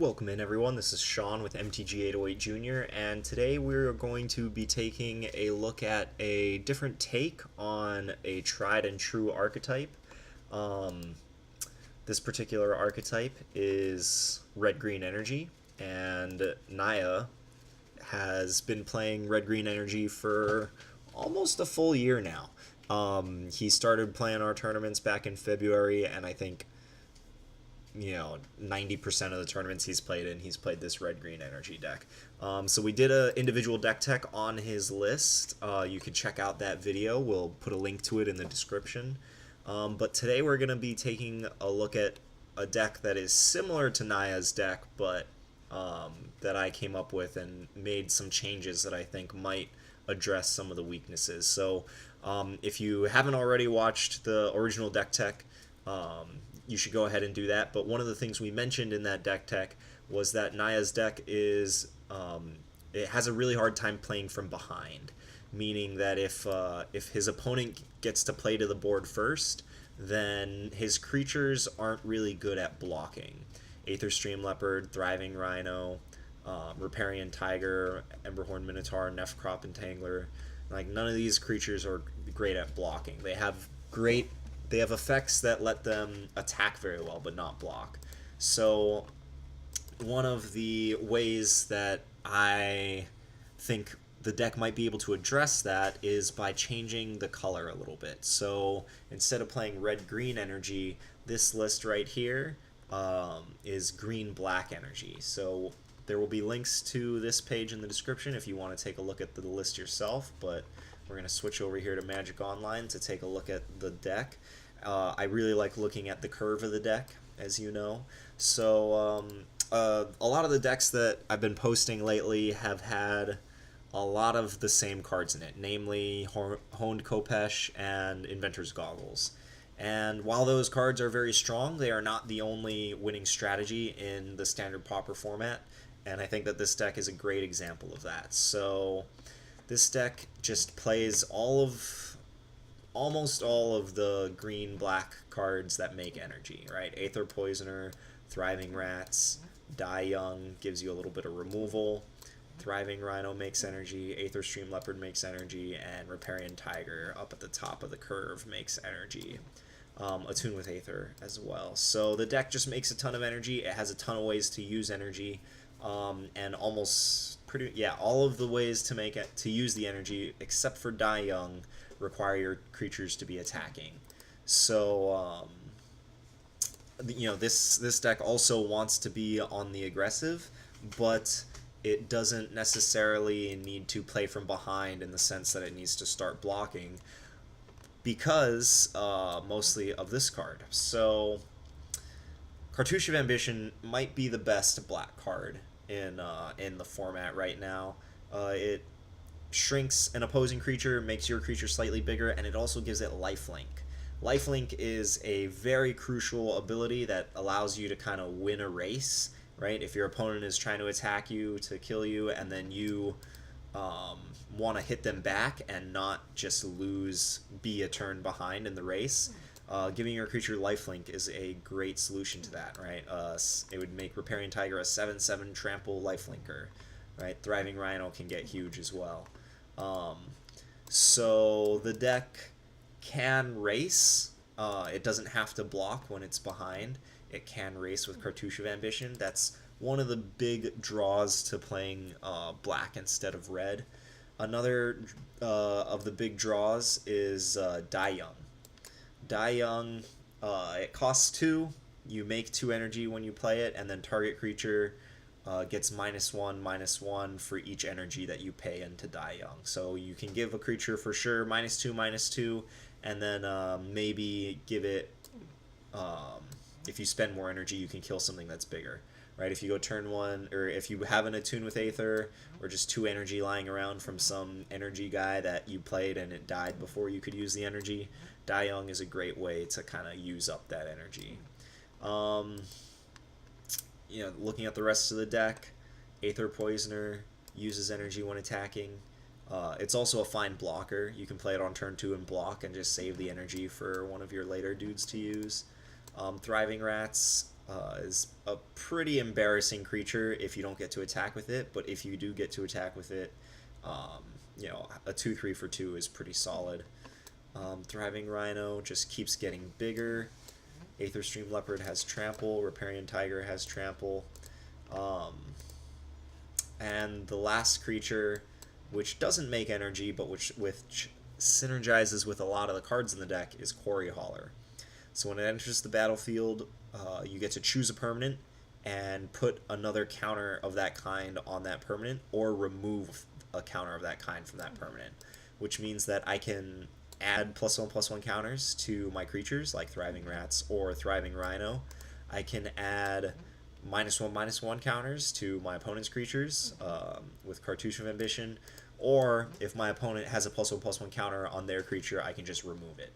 Welcome in everyone, this is Sean with MTG808 Jr. and today we're going to be taking a look at a different take on a tried and true archetype. This particular archetype is red-green energy, and Naya has been playing red-green energy for almost a full year now. He started playing our tournaments back in February, and I think 90% of the tournaments he's played this red-green energy deck. So we did an individual deck tech on his list. You can check out that video. We'll put a link to it in the description. But today we're going to be taking a look at a deck that is similar to Naya's deck, but that I came up with and made some changes that I think might address some of the weaknesses. So if you haven't already watched the original deck tech, you should go ahead and do that. But one of the things we mentioned in that deck tech was that Naya's deck is it has a really hard time playing from behind, meaning that if his opponent gets to play to the board first, then his creatures aren't really good at blocking. Aether Stream Leopard, Thriving Rhino, Riparian Tiger, Emberhorn Minotaur, Nephcrop Entangler, like none of these creatures are great at blocking. They have effects that let them attack very well, but not block. So one of the ways that I think the deck might be able to address that is by changing the color a little bit. So instead of playing red-green energy, this list right here is green-black energy. So there will be links to this page in the description if you want to take a look at the list yourself, but we're going to switch over here to Magic Online to take a look at the deck. I really like looking at the curve of the deck, as you know. So a lot of the decks that I've been posting lately have had a lot of the same cards in it, namely Honed Khopesh and Inventor's Goggles. And while those cards are very strong, they are not the only winning strategy in the standard Pauper format, and I think that this deck is a great example of that. So this deck just plays almost all of the green-black cards that make energy, right? Aether Poisoner, Thriving Rats, Die Young gives you a little bit of removal, Thriving Rhino makes energy, Aether Stream Leopard makes energy, and Riparian Tiger up at the top of the curve makes energy. Attune with Aether as well. So the deck just makes a ton of energy. It has a ton of ways to use energy, and all of the ways to use the energy, except for Die Young, require your creatures to be attacking. So this deck also wants to be on the aggressive, but it doesn't necessarily need to play from behind in the sense that it needs to start blocking, because mostly of this card. So Cartouche of Ambition might be the best black card in the format right now. It shrinks an opposing creature, makes your creature slightly bigger, and it also gives it lifelink. Lifelink is a very crucial ability that allows you to kind of win a race, right? If your opponent is trying to attack you to kill you, and then you want to hit them back and not just be a turn behind in the race, giving your creature lifelink is a great solution to that, right? It would make Riparian Tiger a 7/7 trample lifelinker, right? Thriving Rhino can get huge as well. So the deck can race. It doesn't have to block when it's behind. It can race with Cartouche of Ambition. That's one of the big draws to playing black instead of red. Another of the big draws is Die Young. Die Young, it costs 2. You make 2 energy when you play it, and then target creature gets -1/-1 for each energy that you pay into Die Young. So you can give a creature for sure -2/-2, and then maybe give it, if you spend more energy, you can kill something that's bigger, right? If you go turn 1, or if you have an Attune with Aether, or just 2 energy lying around from some energy guy that you played and it died before you could use the energy, Die Young is a great way to kind of use up that energy. Looking at the rest of the deck, Aether Poisoner uses energy when attacking. It's also a fine blocker. You can play it on turn 2 and block and just save the energy for one of your later dudes to use. Thriving Rats is a pretty embarrassing creature if you don't get to attack with it, but if you do get to attack with it, you know, a 2/3 for 2 is pretty solid. Thriving Rhino just keeps getting bigger. Aetherstream Leopard has trample. Riparian Tiger has trample. And the last creature, which doesn't make energy, but which synergizes with a lot of the cards in the deck, is Quarry Hauler. So when it enters the battlefield, you get to choose a permanent and put another counter of that kind on that permanent, or remove a counter of that kind from that permanent, which means that I can add +1/+1 counters to my creatures, like Thriving Rats or Thriving Rhino. I can add -1/-1 counters to my opponent's creatures with Cartouche of Ambition, or if my opponent has a +1/+1 counter on their creature, I can just remove it.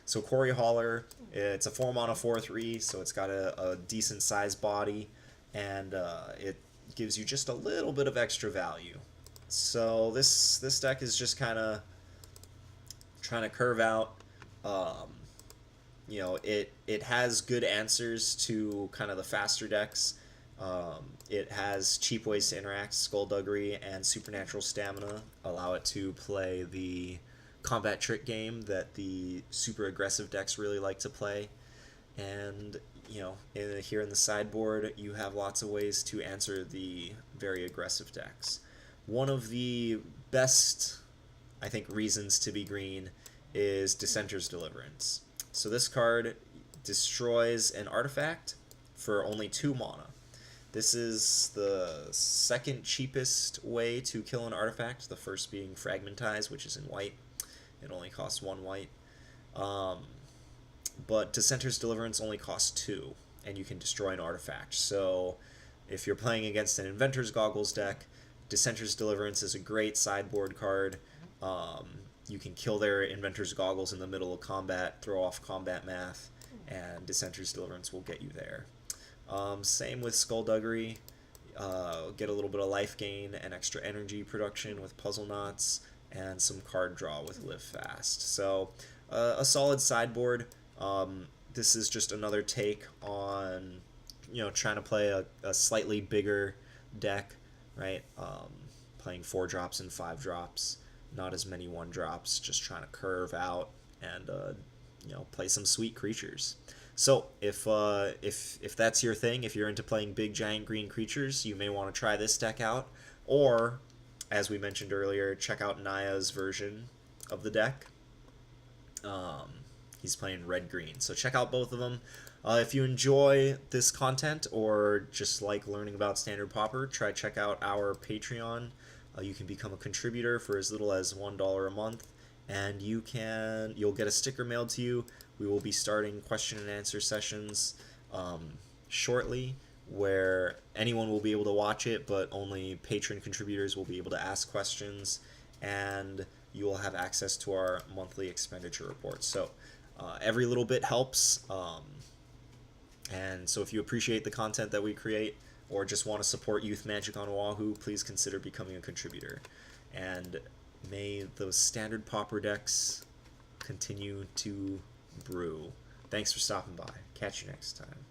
So Quarry Hauler, it's a 4-mana 4/3, so it's got a decent sized body, and it gives you just a little bit of extra value. So this deck is just kind of trying to curve out. You know, it has good answers to kind of the faster decks. It has cheap ways to interact. Skullduggery and Supernatural Stamina allow it to play the combat trick game that the super aggressive decks really like to play. And, you know, here in the sideboard, you have lots of ways to answer the very aggressive decks. One of the best, I think, reasons to be green is Dissenter's Deliverance. So this card destroys an artifact for only 2 mana. This is the second cheapest way to kill an artifact, the first being Fragmentize, which is in white. It only costs 1 white. But Dissenter's Deliverance only costs 2, and you can destroy an artifact. So if you're playing against an Inventor's Goggles deck, Dissenter's Deliverance is a great sideboard card. You can kill their Inventor's Goggles in the middle of combat, throw off combat math, and Dissenter's Deliverance will get you there. Same with Skullduggery. Get a little bit of life gain and extra energy production with Puzzle Knots, and some card draw with Live Fast. So a solid sideboard. This is just another take on, you know, trying to play a slightly bigger deck, right? Playing 4-drops and 5-drops, not as many 1-drops, just trying to curve out and you know, play some sweet creatures. So if that's your thing, if you're into playing big giant green creatures, you may want to try this deck out, or as we mentioned earlier, check out Naya's version of the deck. He's playing red-green, so check out both of them. If you enjoy this content or just like learning about Standard Pauper, check out our Patreon. You can become a contributor for as little as $1 a month, and you'll get a sticker mailed to you. We will be starting question and answer sessions shortly, where anyone will be able to watch it, but only patron contributors will be able to ask questions, and you will have access to our monthly expenditure reports. So every little bit helps, and so if you appreciate the content that we create, or just want to support Youth Magic on Oahu, please consider becoming a contributor. And may those Standard Pauper decks continue to brew. Thanks for stopping by. Catch you next time.